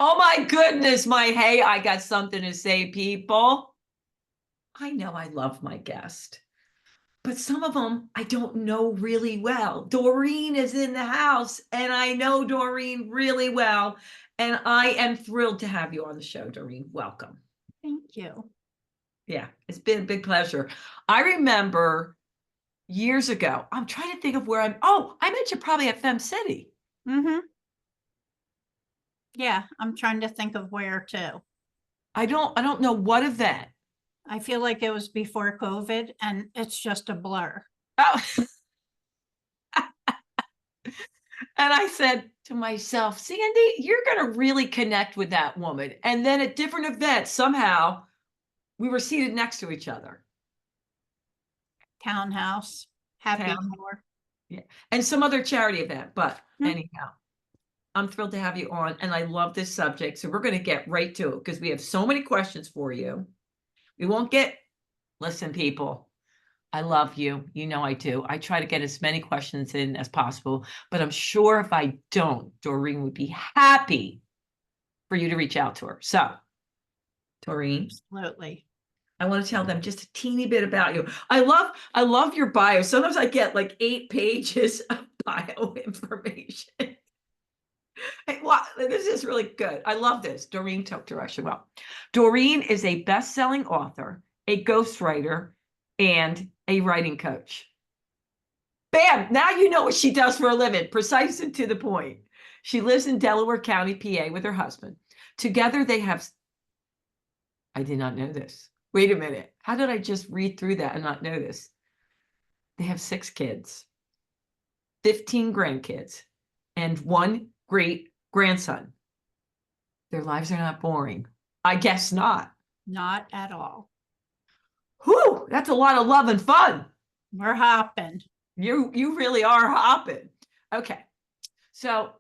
Oh my goodness, hey, I got something to say, people. I know I love my guest, but some of them I don't know really well. Doreen is in the house, and I know Doreen really well, and I am thrilled to have you on the show, Doreen. Welcome. Thank you. Yeah, it's been a big pleasure. I remember years ago, I'm trying to think of where I met you probably at Fem City. Hmm. Yeah, I'm trying to think of where to. I don't know what event. I feel like it was before COVID and it's just a blur. Oh, and I said to myself, Sandy, you're going to really connect with that woman. And then at different events, somehow we were seated next to each other. Townhouse, happy Town, hour. yeah, and some other charity event. But Hmm. anyhow, I'm thrilled to have you on, and I love this subject. So we're going to get right to it because we have so many questions for you. We won't get, listen, people, I love you. You know I do. I try to get as many questions in as possible, but I'm sure if I don't, Doreen would be happy for you to reach out to her. So, Doreen, Absolutely. I want to tell them just a teeny bit about you. I love your bio. Sometimes I get like 8 pages of bio information. Wow, this is really good. I love this. Doreen took direction well. Doreen is a best-selling author, a ghostwriter, and a writing coach. Bam! Now you know what she does for a living, precise and to the point. She lives in Delaware County, PA, with her husband. Together, they have, I did not know this. Wait a minute. How did I just read through that and not know this? They have 6 kids, 15 grandkids, and 1 great grandson. Their lives are not boring. I guess not. Not at all. Whew, that's a lot of love and fun. We're hopping. You really are hopping. Okay. So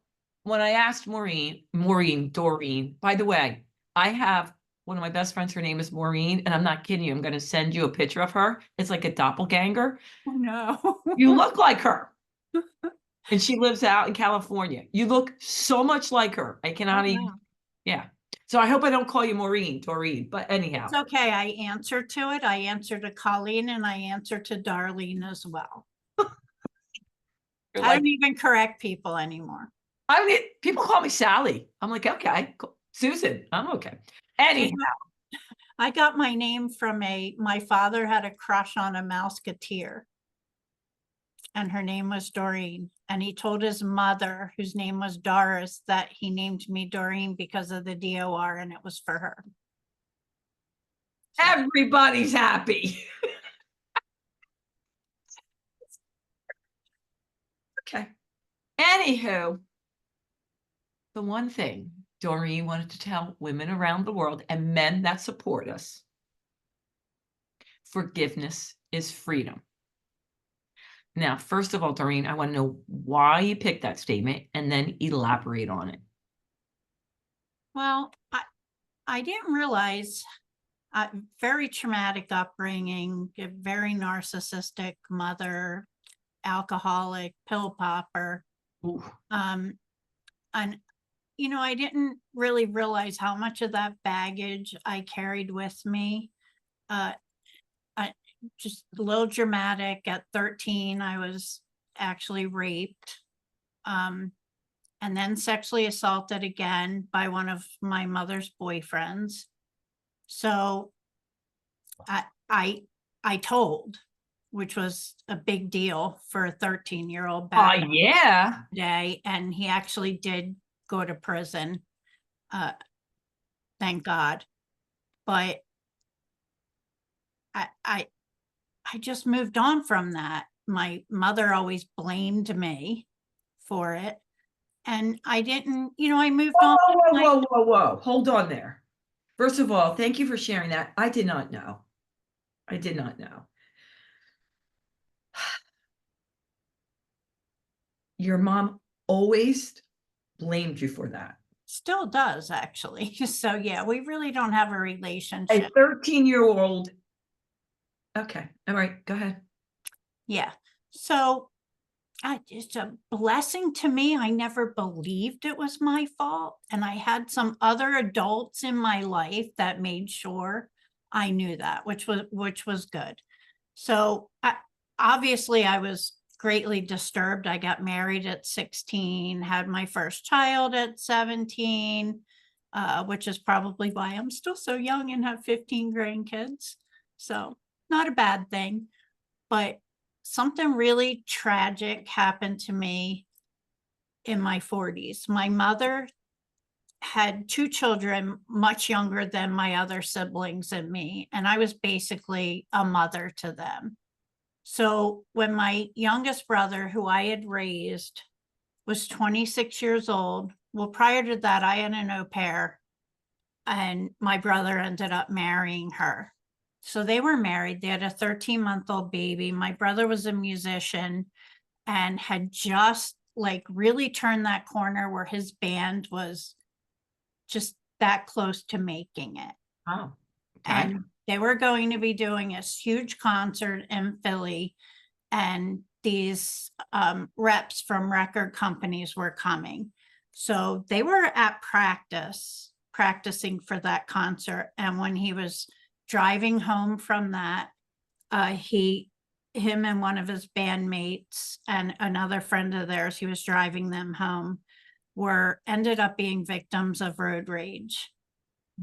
when I asked Doreen, by the way, I have one of my best friends. Her name is Maureen, and I'm not kidding you. I'm going to send you a picture of her. It's like a doppelganger. Oh, no. You look like her. And she lives out in California. You look so much like her. I Oh, cannot even, wow. yeah. So I hope I don't call you Doreen, but It's anyhow. okay. I answer to it. I answer to Colleen and I answer to Darlene as well. You're I like, don't even correct people anymore. I mean, people call me Sally. I'm like, okay, cool. Susan, I'm okay. You Anyhow, know, I got my name from my father had a crush on a Mouseketeer and her name was Doreen. And he told his mother, whose name was Doris, that he named me Doreen because of the DOR and it was for her. So, everybody's happy. Okay. Anywho, the one thing Doreen wanted to tell women around the world and men that support us, forgiveness is freedom. Now, first of all, Doreen, I want to know why you picked that statement and then elaborate on it. well, I didn't realize very traumatic upbringing, a very narcissistic mother, alcoholic, pill popper. Ooh. And I didn't really realize how much of that baggage I carried with me. Uh, I just a little dramatic. At 13, I was actually raped, and then sexually assaulted again by one of my mother's boyfriends. So I I told, which was a big deal for a 13-year-old Oh, back yeah. day, and he actually did go to prison. Uh, thank God. But I I I just moved on from that. My mother always blamed me for it. And I didn't, I moved Whoa, on. whoa, My, whoa, whoa, whoa. Hold on there. First of all, thank you for sharing that. I did not know. I did not know. Your mom always blamed you for that. still does actually. So yeah, we really don't have a A relationship. 13-year-old. Okay. All right. Go ahead. Yeah. So God, it's a blessing to me. I never believed it was my fault, and I had some other adults in my life that made sure I knew that, which was good. So, obviously, I was greatly disturbed. I got married at 16, had my first child at 17, which is probably why I'm still so young and have 15 grandkids. So, not a bad thing, but something really tragic happened to me in my 40s. My mother had 2 children much younger than my other siblings and me, and I was basically a mother to them. So when my youngest brother, who I had raised, was 26 years old, well, prior to that, I had an au pair, and my brother ended up marrying her. So they were married. They had a 13-month-old baby. My brother was a musician and had just like really turned that corner where his band was just that close to making it. Oh, okay. And they were going to be doing a huge concert in Philly, and these reps from record companies were coming. So they were at practicing for that concert. And when he was driving home from that, him and one of his bandmates and another friend of theirs, he was driving them home, ended up being victims of road rage.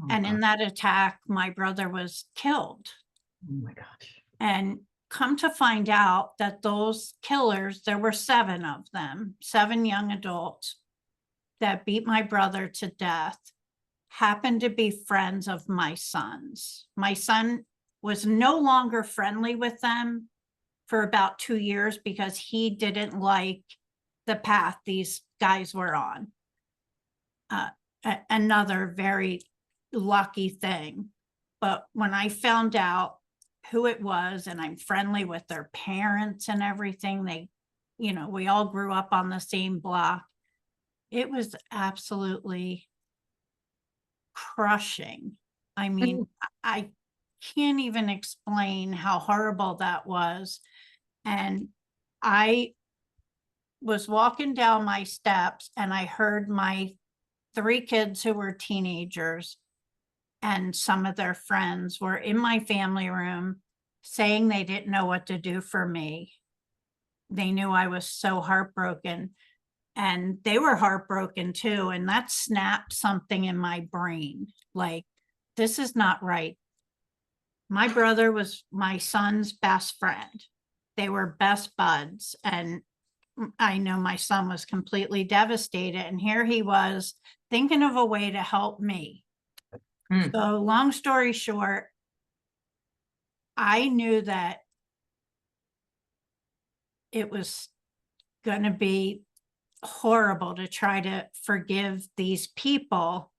Oh, And God. in that attack, my brother was killed. Oh my gosh. And come to find out that those killers, there were 7 of them, 7 young adults that beat my brother to death, happened to be friends of my son's. My son was no longer friendly with them for about 2 years because he didn't like the path these guys were on. Another very lucky thing. But when I found out who it was, and I'm friendly with their parents and everything, we all grew up on the same block. It was absolutely crushing. I mean, I can't even explain how horrible that was. And I was walking down my steps and I heard my 3 kids who were teenagers and some of their friends were in my family room saying they didn't know what to do for me. They knew I was so heartbroken, and they were heartbroken too. And that snapped something in my brain. Like, this is not right. My brother was my son's best friend. They were best buds. And I know my son was completely devastated. And here he was thinking of a way to help me. Mm. So, long story short, I knew that it was going to be horrible to try to forgive these people,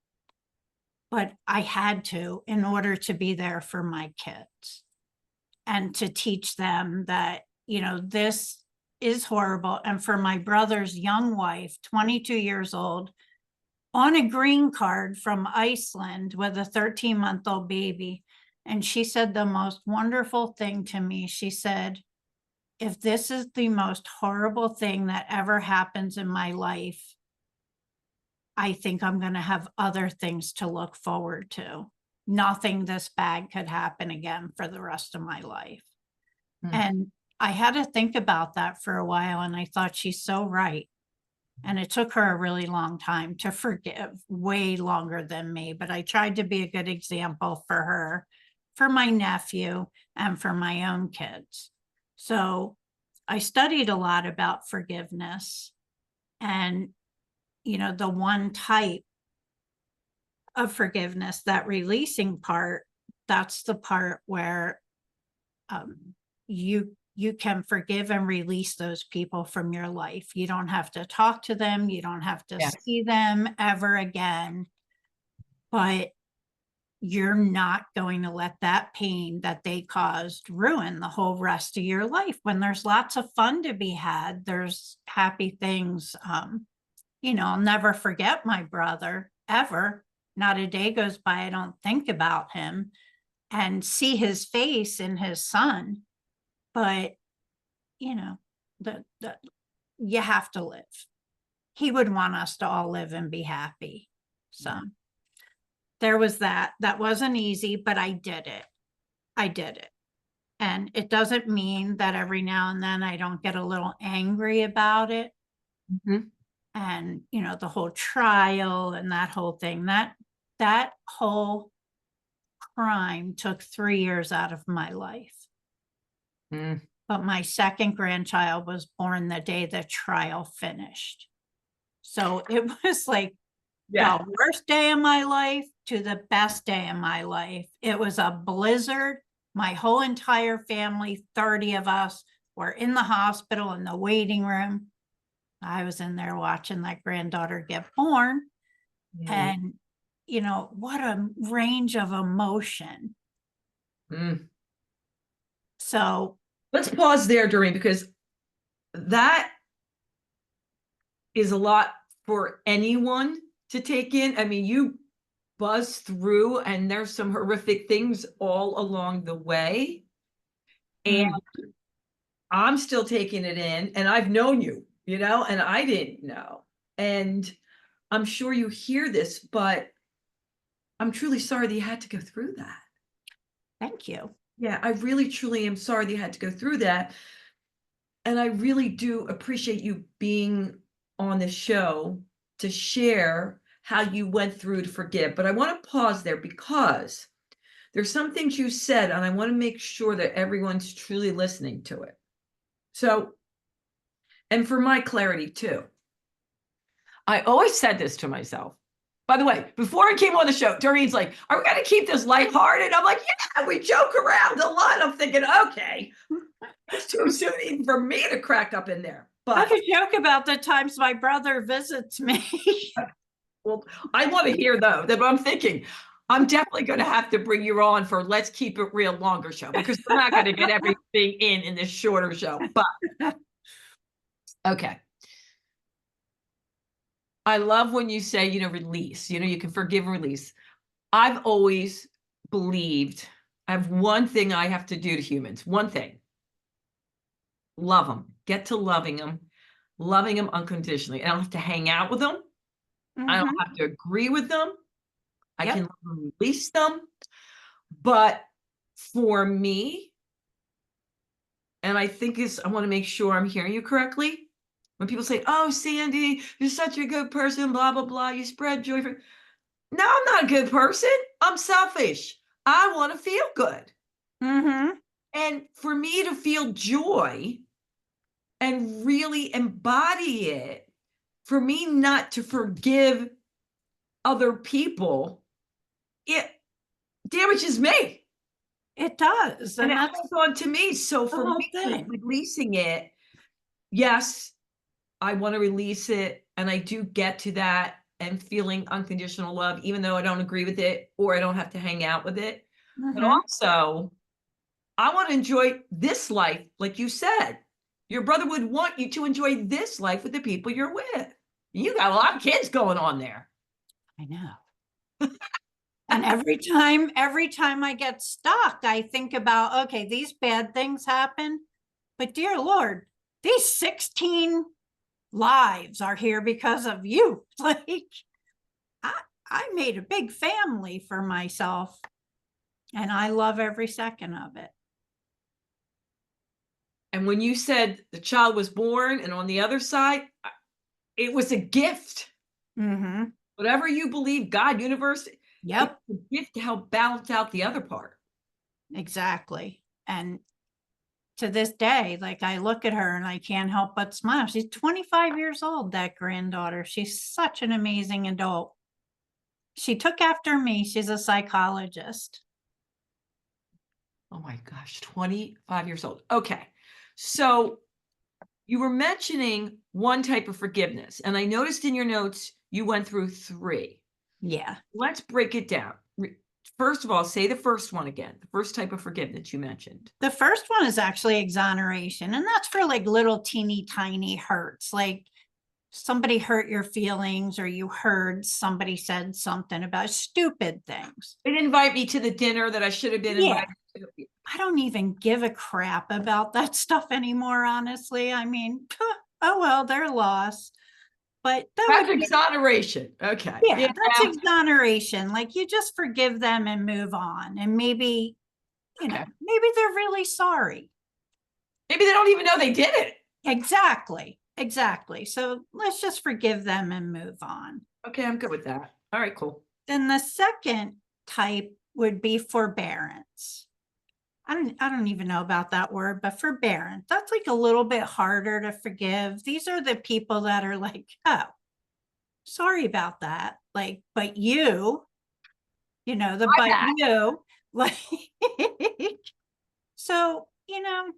but I had to in order to be there for my kids and to teach them that, this is horrible. And for my brother's young wife, 22 years old, on a green card from Iceland with a 13-month-old baby. And she said the most wonderful thing to me. She said, if this is the most horrible thing that ever happens in my life, I think I'm going to have other things to look forward to. Nothing this bad could happen again for the rest of my life. Mm. And I had to think about that for a while. And I thought, she's so right. And it took her a really long time to forgive, way longer than me. But I tried to be a good example for her, for my nephew, and for my own kids. So I studied a lot about forgiveness. And, the one type of forgiveness, that releasing part, that's the part where you can forgive and release those people from your life. You don't have to talk to them. You don't have to Yes. see them ever again. But you're not going to let that pain that they caused ruin the whole rest of your life. When there's lots of fun to be had, there's happy things. I'll never forget my brother, ever. Not a day goes by I don't think about him and see his face in his son. But, the you have to live. He would want us to all live and be happy. So there was that. That wasn't easy, but I did it. I did it. And it doesn't mean that every now and then I don't get a little angry about it. Mhm. And, you know, the whole trial and that whole thing, that whole crime took 3 years out of my life. Mm. But my second grandchild was born the day the trial finished. So it was like Yeah. the worst day of my life to the best day of my life. It was a blizzard. My whole entire family, 30 of us, were in the hospital in the waiting room. I was in there watching that granddaughter get born. Mm. And, you know, what a range of emotion. Mm. So Let's pause there, Doreen, because that is a lot for anyone to take in. I mean, you buzz through and there's some horrific things all along the way. And I'm still taking it in, and I've known you, you know, and I didn't know. And I'm sure you hear this, but I'm truly sorry that you had to go through that. thank you. Yeah, I really truly am sorry that you had to go through that. And I really do appreciate you being on the show to share how you went through to forgive. But I want to pause there because there's some things you said, and I want to make sure that everyone's truly listening to it. So, and for my clarity too, I always said this to myself. By the way, before I came on the show, Doreen's like, "Are we going to keep this lighthearted?" I'm like, "Yeah, we joke around a lot." I'm thinking, okay, it's too soon even for me to crack up in there. I But could joke about the times my brother visits me. well, I want to hear though that I'm thinking I'm definitely going to have to bring you on for Let's Keep It Real longer show because we're not going to get everything in this shorter show. But okay. I love when you say, you know, release, you know, you can forgive and release. I've always believed I have one thing I have to do to humans, one thing. Love them, get to loving them unconditionally. I don't have to hang out with them. I don't have to agree with them. I Yep. can release them. But for me, and I think I want to make sure I'm hearing you correctly. When people say, "Oh, Sandy, you're such a good person, blah, blah, blah, you spread joy." No, I'm not a good person. I'm selfish. I want to feel good. And for me to feel joy and really embody it, for me not to forgive other people, it damages me. It does. And And it that's holds on to me. So the for whole me, thing. releasing it, yes, I want to release it. And I do get to that and feeling unconditional love, even though I don't agree with it or I don't have to hang out with it. But also, I want to enjoy this life, like you said. Your brother would want you to enjoy this life with the people you're with. You got a lot of kids going on there. I know. And every time I get stuck, I think about, okay, these bad things happen, but dear Lord, these 16 lives are here because of you. Like, I made a big family for myself, and I love every second of it. And when you said the child was born and on the other side, it was a gift. Whatever you believe, God, universe, Yep, it's a gift to help balance out the other part. exactly. And to this day, like, I look at her and I can't help but smile. She's 25 years old, that granddaughter. She's such an amazing adult. She took after me. She's a psychologist. Oh my gosh, 25 years old. Okay. So you were mentioning one type of forgiveness, and I noticed in your notes you went through 3. Yeah. Let's break it down. First of all, say the first one again, the first type of forgiveness you mentioned. The first one is actually exoneration, and that's for like little teeny tiny hurts, like somebody hurt your feelings or you heard somebody said something about stupid things. They didn't invite me to the dinner that I should have been Yeah. invited to. I don't even give a crap about that stuff anymore, honestly. I mean, oh, well, they're lost. But that That's would be, exoneration. Okay. yeah, that's exoneration. Like you just forgive them and move on. And maybe, Okay. maybe they're really sorry. Maybe they don't even know they did it. Exactly. Exactly. So let's just forgive them and move on. Okay, I'm good with that. All right, cool. Then the second type would be forbearance. I don't even know about that word, but forbearance. That's like a little bit harder to forgive. These are the people that are like, oh, sorry about that. Like, but you, My bad. like, so,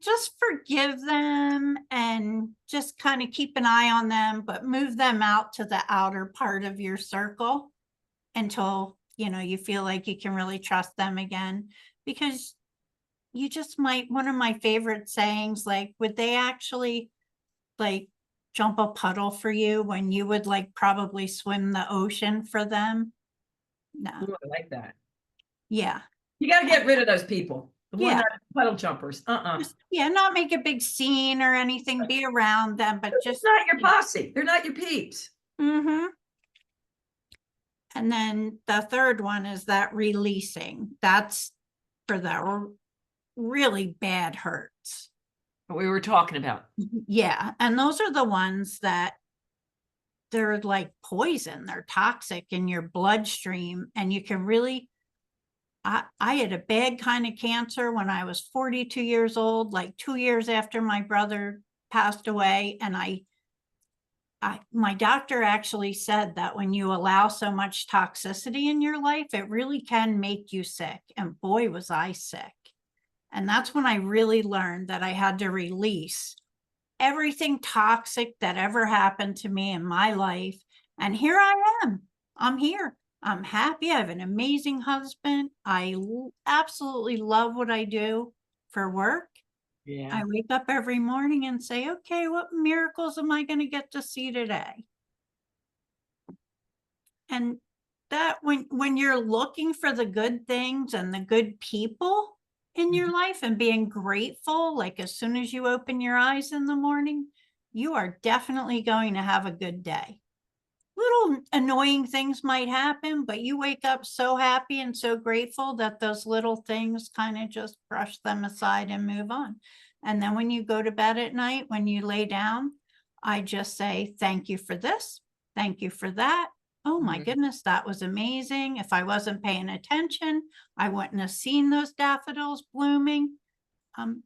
just forgive them and just kind of keep an eye on them, but move them out to the outer part of your circle until, you feel like you can really trust them again. Because you just might, one of my favorite sayings, like, would they actually like jump a puddle for you when you would like probably swim the ocean for them? No. Ooh, I like that. Yeah. You got to get rid of those people. The one Yeah. that puddle jumpers. Just, yeah, not make a big scene or anything, be around them, but It's just, not your posse. They're not your peeps. mm-hmm. And then the third one is that releasing. That's for the really bad hurts. What we were talking about. Yeah. And those are the ones that they're like poison, they're toxic in your bloodstream. And you can really, I had a bad kind of cancer when I was 42 years old, like 2 years after my brother passed away. And my doctor actually said that when you allow so much toxicity in your life, it really can make you sick. And boy, was I sick. And that's when I really learned that I had to release everything toxic that ever happened to me in my life. And here I am. I'm here. I'm happy. I have an amazing husband. I absolutely love what I do for work. Yeah. I wake up every morning and say, okay, what miracles am I going to get to see today? And that when you're looking for the good things and the good people in your life and being grateful, like as soon as you open your eyes in the morning, you are definitely going to have a good day. Little annoying things might happen, but you wake up so happy and so grateful that those little things kind of just brush them aside and move on. And then when you go to bed at night, when you lay down, I just say, thank you for this. Thank you for that. Oh my goodness, that was amazing. If I wasn't paying attention, I wouldn't have seen those daffodils blooming. And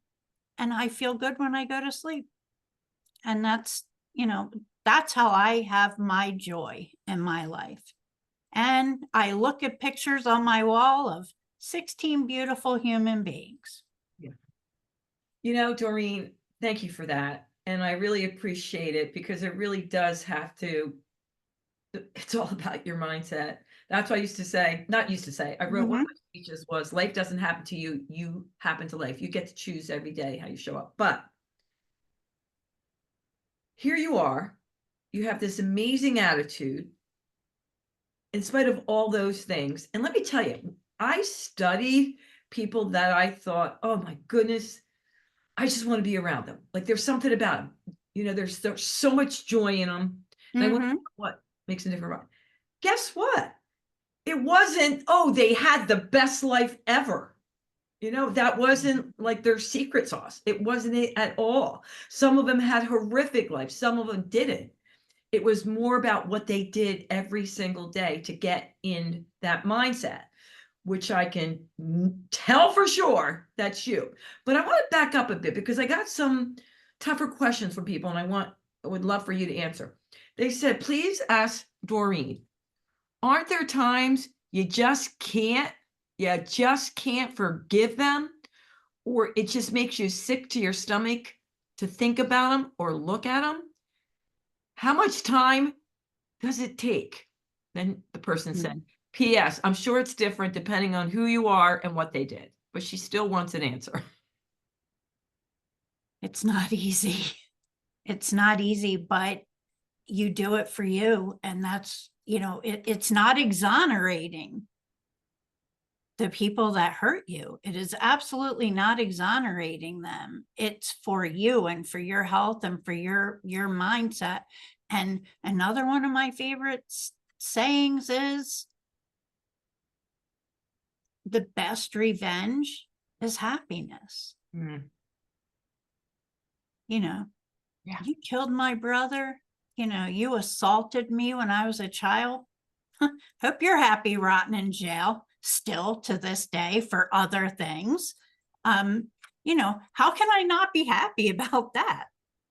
I feel good when I go to sleep. And that's how I have my joy in my life. And I look at pictures on my wall of 16 beautiful human beings. Yeah. Doreen, thank you for that. And I really appreciate it because it really does have to, it's all about your mindset. That's what I used to say, not used to say, I wrote one of my speeches was life doesn't happen to you, you happen to life. You get to choose every day how you show up. But here you are, you have this amazing attitude in spite of all those things. And let me tell you, I studied people that I thought, oh my goodness, I just want to be around them. Like there's something about them. There's so much joy in them. And I wonder what makes a difference. Guess what? It wasn't, oh, they had the best life ever. That wasn't like their secret sauce. It wasn't it at all. Some of them had horrific lives. Some of them didn't. It was more about what they did every single day to get in that mindset, which I can tell for sure that's you. But I want to back up a bit because I got some tougher questions from people and I would love for you to answer. They said, please ask Doreen, aren't there times you just can't forgive them, or it just makes you sick to your stomach to think about them or look at them? How much time does it take? Then the person said, P.S. I'm sure it's different depending on who you are and what they did, but she still wants an answer. It's not easy. It's not easy, but you do it for you. And that's, it's not exonerating the people that hurt you. It is absolutely not exonerating them. It's for you and for your health and for your mindset. And another one of my favorite sayings is, the best revenge is happiness. Mm. You know, Yeah. you killed my brother, you know, you assaulted me when I was a child. Hope you're happy rotting in jail still to this day for other things. You know, how can I not be happy about that?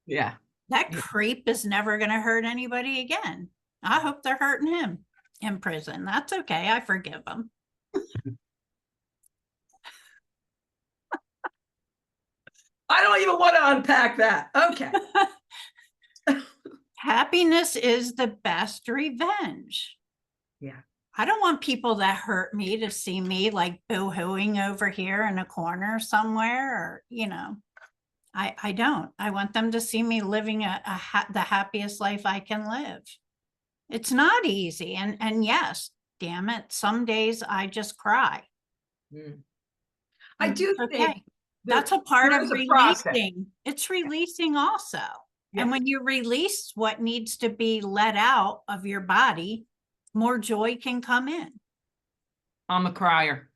Yeah. That Yeah. creep is never going to hurt anybody again. I hope they're hurting him in prison. That's okay. I forgive him. I don't even want to unpack that. Okay. Happiness is the best revenge. Yeah. I don't want people that hurt me to see me like boo-hooing over here in a corner somewhere, or, you know, I don't. I want them to see me living the happiest life I can live. It's not easy. And yes, damn it, some days I just cry. Mm. I do think okay. That's a part there of is a process. releasing. It's releasing also. Yeah. And when you release what needs to be let out of your body, more joy can come in. I'm a crier.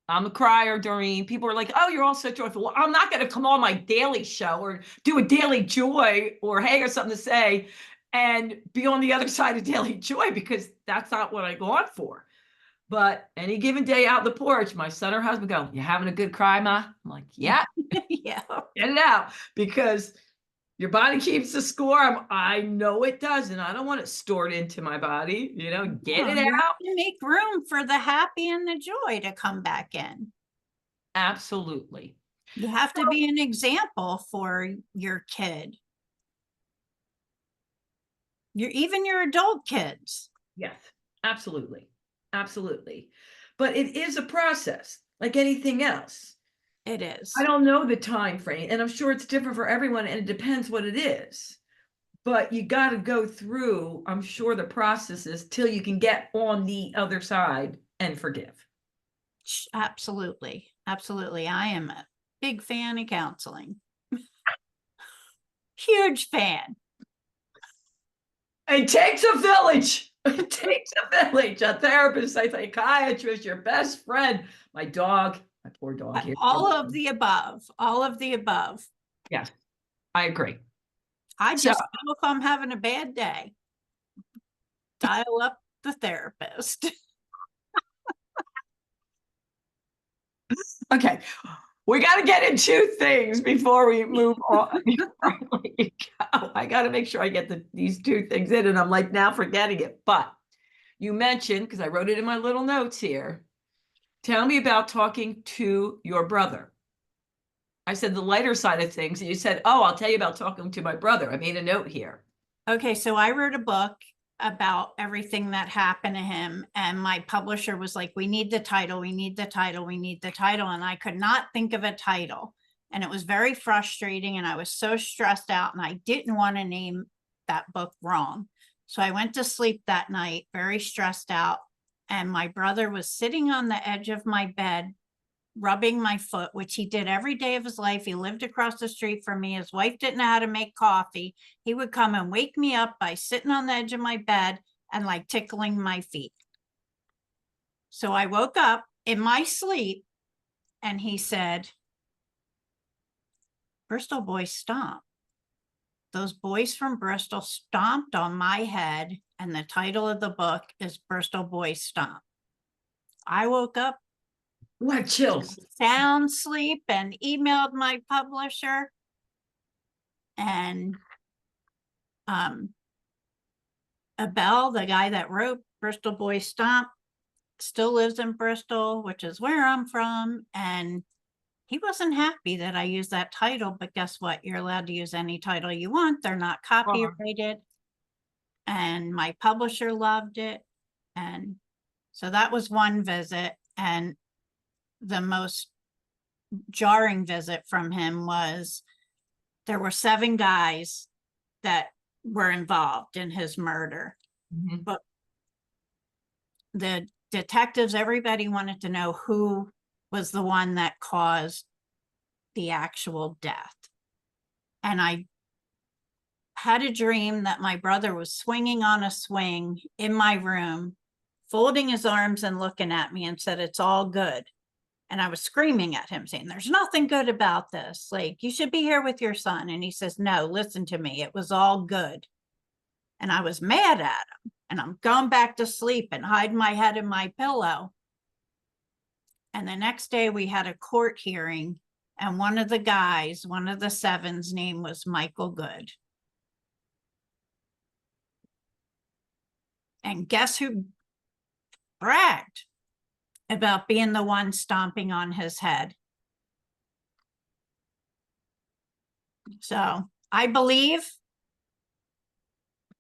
I'm a crier, Doreen. People are like, oh, you're all so joyful. Well, I'm not going to come on my daily show or do a daily joy or hey, or something to say and be on the other side of daily joy, because that's not what I go on for. But any given day out on the porch, my son or husband go, you having a good cry, Ma? I'm like, yeah, Yeah. get it out, because your body keeps the score. I know it does, and I don't want it stored into my body. You know, get it You out. have to make room for the happy and the joy to come back in. Absolutely. You have to be an example for your kid. Even your adult kids. Yes, absolutely. Absolutely. But it is a process like anything else. It is. I don't know the time frame, and I'm sure it's different for everyone, and it depends what it is. But you got to go through, I'm sure, the processes till you can get on the other side and forgive. Absolutely. Absolutely. I am a big fan of counseling. Huge fan. It takes a village. It takes a village. A therapist, a psychiatrist, your best friend, my dog, my poor dog here. All of the above. All of the above. Yes, I agree. I just know if I'm having a bad day, dial up the therapist. Okay, we got to get in two things before we move on. I got to make sure I get these two things in, and I'm like now forgetting it. But you mentioned, because I wrote it in my little notes here, tell me about talking to your brother. I said the lighter side of things, and you said, oh, I'll tell you about talking to my brother. I made a note here. Okay, so I wrote a book about everything that happened to him, and my publisher was like, we need the title, we need the title, we need the title, and I could not think of a title, and it was very frustrating, and I was so stressed out, and I didn't want to name that book wrong. So I went to sleep that night very stressed out, and my brother was sitting on the edge of my bed rubbing my foot, which he did every day of his life. He lived across the street from me. His wife didn't know how to make coffee. He would come and wake me up by sitting on the edge of my bed and like tickling my feet. So I woke up in my sleep and he said, Bristol boys stomp. Those boys from Bristol stomped on my head, and the title of the book is Bristol Boys Stomp. I woke up, What chills? sound sleep, and emailed my publisher, and Abel, the guy that wrote Bristol Boys Stomp, still lives in Bristol, which is where I'm from, and he wasn't happy that I used that title, but guess what? You're allowed to use any title you want. They're not copyrighted. And my publisher loved it. And so that was one visit. And the most jarring visit from him was there were 7 guys that were involved in his murder. But the detectives, everybody wanted to know who was the one that caused the actual death. And I had a dream that my brother was swinging on a swing in my room, folding his arms and looking at me, and said, "It's all good." And I was screaming at him saying, "There's nothing good about this. Like, you should be here with your son." And he says, "No, listen to me. It was all good." And I was mad at him, and I'm going back to sleep and hide my head in my pillow. And the next day we had a court hearing, and one of the guys, one of the sevens, name was Michael Good. And guess who bragged about being the one stomping on his head? So I believe,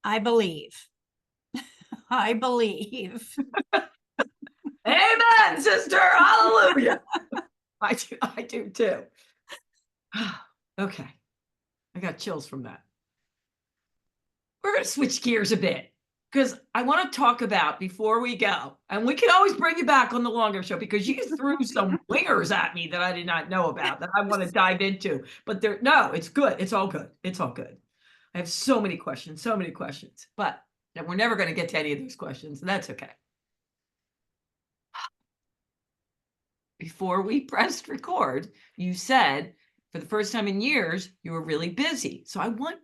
I believe. Amen, sister. Hallelujah. I do too. Okay. I got chills from that. We're going to switch gears a bit because I want to talk about, before we go, and we can always bring you back on the longer show because you threw some wingers at me that I did not know about that I want to dive into. But no, it's good. It's all good. It's all good. I have so many questions, but we're never going to get to any of those questions. And that's okay. Before we pressed record, you said for the first time in years, you were really busy. So I want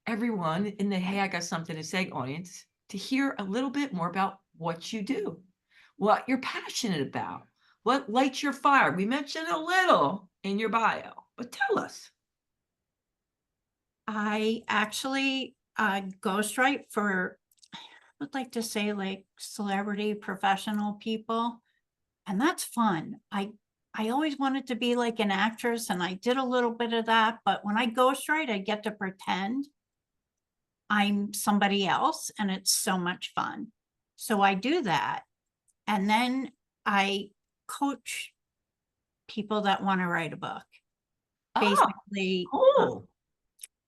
everyone in the "Hey, I got something to say" audience to hear a little bit more about what you do, what you're passionate about, what lights your fire. We mentioned a little in your bio, but tell us. I actually ghostwrite for, I would like to say, like, celebrity professional people. And that's fun. I always wanted to be like an actress, and I did a little bit of that. But when I ghostwrite, I get to pretend I'm somebody else, and it's so much fun. So I do that. And then I coach people that want to write a book. Basically, cool.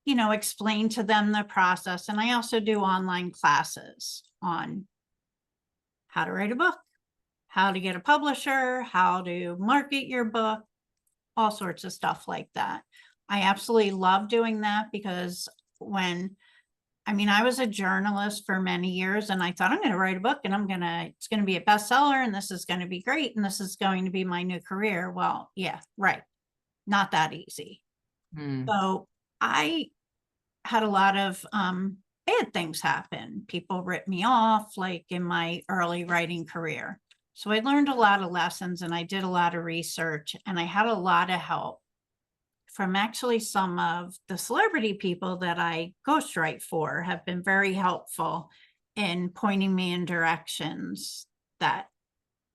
Explain to them the process. And I also do online classes on how to write a book, how to get a publisher, how to market your book, all sorts of stuff like that. I absolutely love doing that because I was a journalist for many years, and I thought, I'm going to write a book and it's going to be a bestseller, and this is going to be great, and this is going to be my new career. Well, yeah, right. Not that easy. So I had a lot of bad things happen. People ripped me off, like in my early writing career. So I learned a lot of lessons, and I did a lot of research, and I had a lot of help from actually some of the celebrity people that I ghostwrite for have been very helpful in pointing me in directions that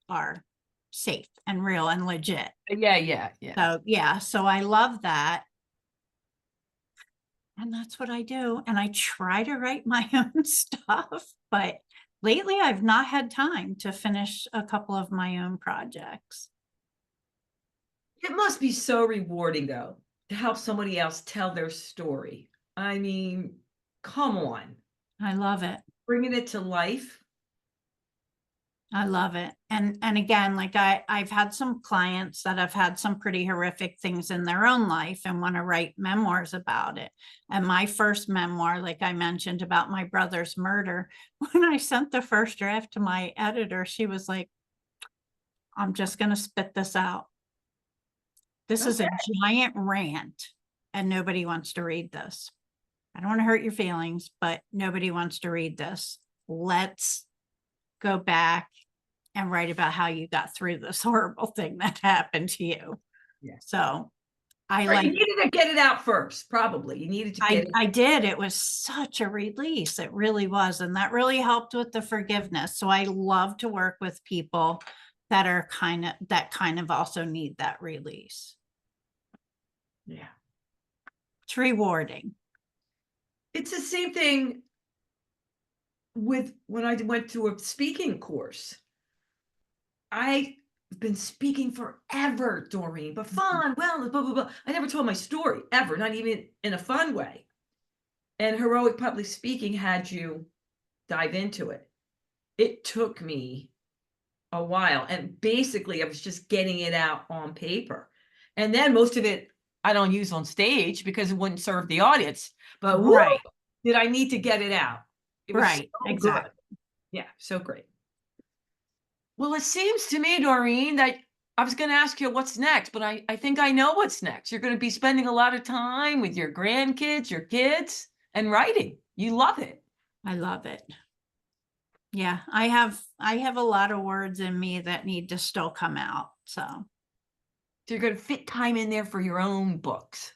are safe and real and legit. Yeah. So I love that. And that's what I do. And I try to write my own stuff, but lately I've not had time to finish a couple of my own projects. It must be so rewarding, though, to help somebody else tell their story. I mean, come on. I love it. Bringing it to life. I love it. And again, like I've had some clients that have had some pretty horrific things in their own life and want to write memoirs about it. And my first memoir, like I mentioned about my brother's murder, when I sent the first draft to my editor, she was like, "I'm just going to spit this out. This is a giant rant, and nobody wants to read this. I don't want to hurt your feelings, but nobody wants to read this. Let's go back and write about how you got through this horrible thing that happened to you." Yeah. So you needed to get it out first, probably. You needed to get it. I did. It was such a release. It really was. And that really helped with the forgiveness. So I love to work with people that are kind of also need that release. Yeah. It's rewarding. It's the same thing with when I went to a speaking course. I've been speaking forever, Doreen, but fun, wellness, blah, blah, blah. I never told my story ever, not even in a fun way. And heroic public speaking had you dive into it. It took me a while. And basically I was just getting it out on paper. And then most of it I don't use on stage because it wouldn't serve the audience. But woo, Right, did I need to get it out? It was right, so good. exactly. Yeah, so great. Well, it seems to me, Doreen, that I was going to ask you what's next, but I think I know what's next. You're going to be spending a lot of time with your grandkids, your kids, and writing. You love it. I love it. Yeah, I have a lot of words in me that need to still come out. So So you're going to fit time in there for your own books.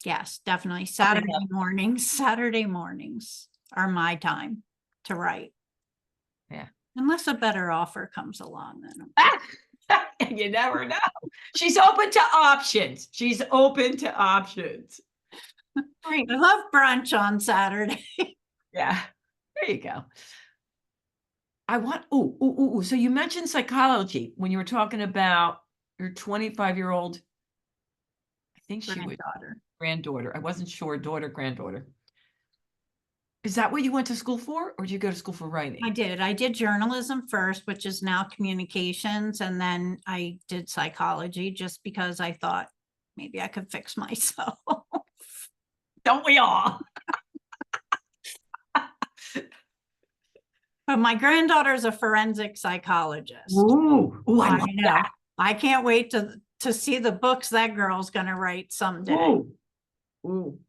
yes, definitely. Coming up. Saturday mornings are my time to write. Yeah. Unless a better offer comes along, then You never know. She's open to options. She's open to options. I love brunch on Saturday. Yeah. There you go. I want, so you mentioned psychology when you were talking about your 25-year-old, I think she was Granddaughter. granddaughter. I wasn't sure, daughter, granddaughter. Is that what you went to school for, or did you go to school for writing? I did. I did journalism first, which is now communications, and then I did psychology just because I thought maybe I could fix myself. Don't we all? But my granddaughter's a forensic psychologist. Ooh, I I love know. that. I can't wait to see the books that girl's gonna write someday. Ooh. Ooh.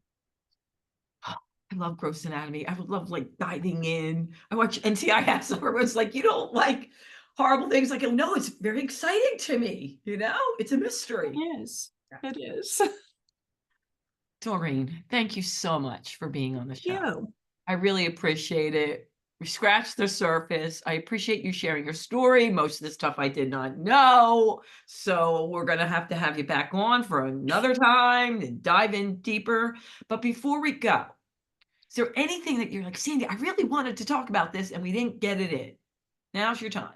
I love gross anatomy. I would love like diving in. I watch NCIS where it's like, you don't like horrible things. Like, no, it's very exciting to me. It's a mystery. It is. It is. Doreen, thank you so much for being on the show. You. I really appreciate it. We scratched the surface. I appreciate you sharing your story. Most of the stuff I did not know. So we're going to have you back on for another time and dive in deeper. But before we go, is there anything that you're like, Sandy, I really wanted to talk about this and we didn't get it in? Now's your time.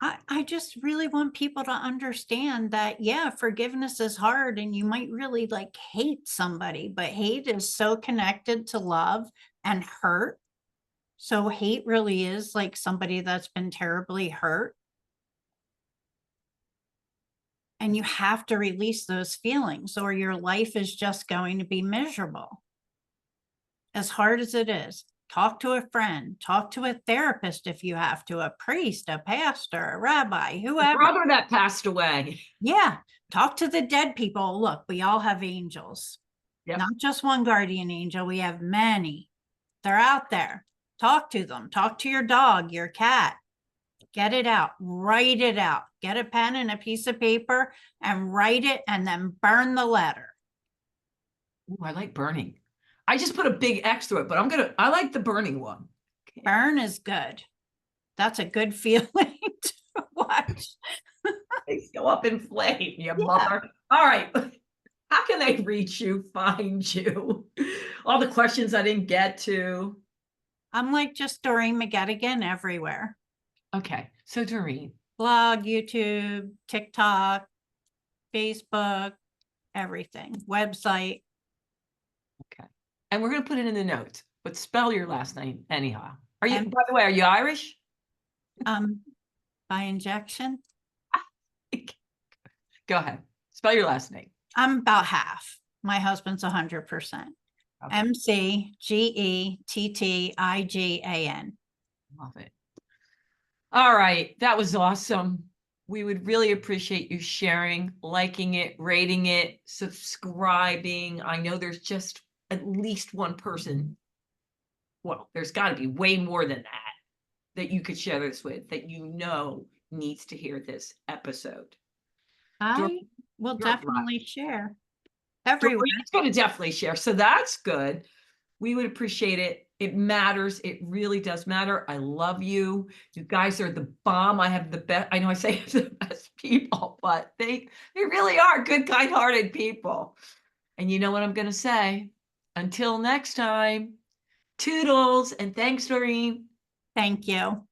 I just really want people to understand that, yeah, forgiveness is hard and you might really like hate somebody, but hate is so connected to love and hurt. So hate really is like somebody that's been terribly hurt. And you have to release those feelings or your life is just going to be miserable. As hard as it is. Talk to a friend, talk to a therapist if you have to, a priest, a pastor, a rabbi, The whoever. brother that passed away. Yeah, talk to the dead people. Look, we all have angels. Yep. Not just one guardian angel, we have many. They're out there. Talk to them. Talk to your dog, your cat. Get it out. Write it out. Get a pen and a piece of paper and write it and then burn the letter. Ooh, I like burning. I just put a big X through it, but I like the burning one. Burn is good. That's a good feeling to watch. They go up in flame, you mother. All right. How can they reach you, find you? All the questions I didn't get to. I'm like just Doreen McGettigan everywhere. Okay. So Doreen. Blog, YouTube, TikTok, Facebook, everything. Website. Okay. And we're going to put it in the notes, but spell your last name anyhow. By the way, are you Irish? By injection. Go ahead. Spell your last name. I'm about half. My husband's 100%. Okay. McGettigan. Love it. All right. That was awesome. We would really appreciate you sharing, liking it, rating it, subscribing. I know there's just at least one person. Well, there's got to be way more than that you could share this with, that needs to hear this episode. I will definitely share. Everyone. Doreen's going to definitely share. So that's good. We would appreciate it. It matters. It really does matter. I love you. You guys are the bomb. I have the best. I know I say I have the best people, but they really are good, kind-hearted people. And you know what I'm going to say? Until next time, toodles, and thanks, Doreen. Thank you.